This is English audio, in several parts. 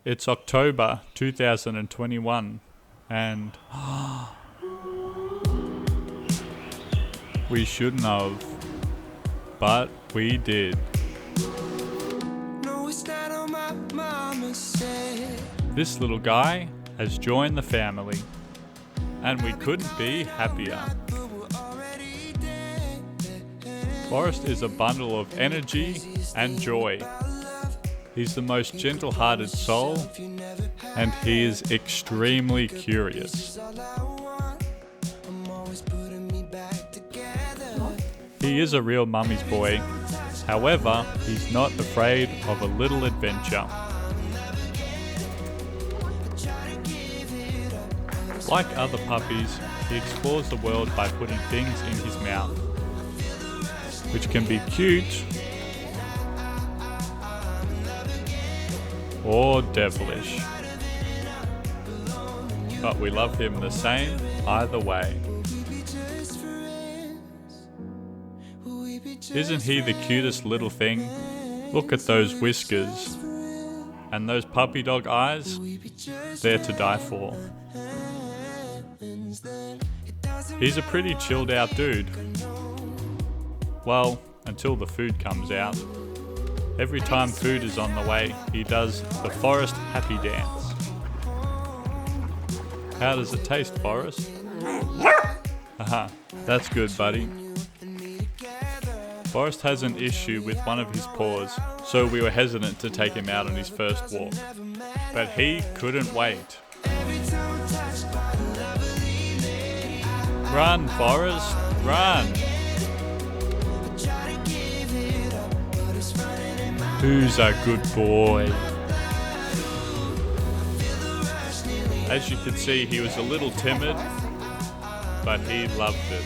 It's October 2021 and we shouldn't have, but we did. This little guy has joined the family and we couldn't be happier. Forrest is a bundle of energy and joy. He's the most gentle-hearted soul, and he is extremely curious. He is a real mummy's boy, however, he's not afraid of a little adventure. Like other puppies, he explores the world by putting things in his mouth, which can be cute or devilish. But we love him the same either way. Isn't he the cutest little thing? Look at those whiskers and those puppy dog eyes. They're to die for. He's a pretty chilled out dude. Well, until the food comes out. Every time food is on the way, he does the Forrest happy dance. How does it taste, Forrest? Aha, that's good, buddy. Forrest has an issue with one of his paws, so we were hesitant to take him out on his first walk. But he couldn't wait. Run, Forrest, run! Who's a good boy? As you can see, he was a little timid, but he loved it.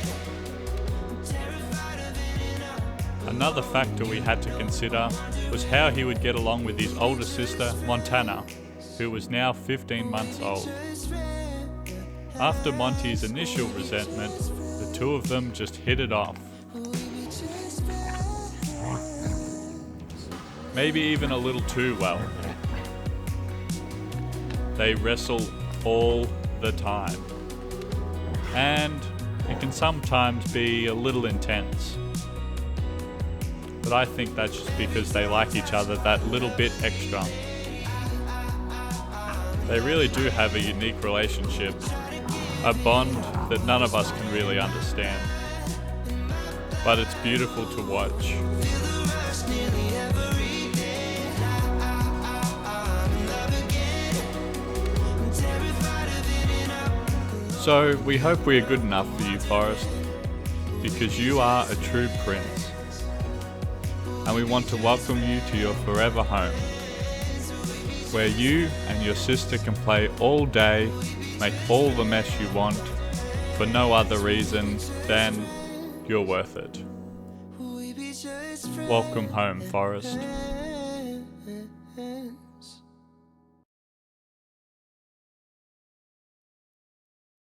Another factor we had to consider was how he would get along with his older sister, Montana, who was now 15 months old. After Monty's initial resentment, the two of them just hit it off. Maybe even a little too well. They wrestle all the time. And it can sometimes be a little intense. But I think that's just because they like each other that little bit extra. They really do have a unique relationship, a bond that none of us can really understand. But it's beautiful to watch. So we hope we are good enough for you, Forrest, because you are a true prince. And we want to welcome you to your forever home, where you and your sister can play all day, make all the mess you want, for no other reason than you're worth it. Welcome home, Forrest.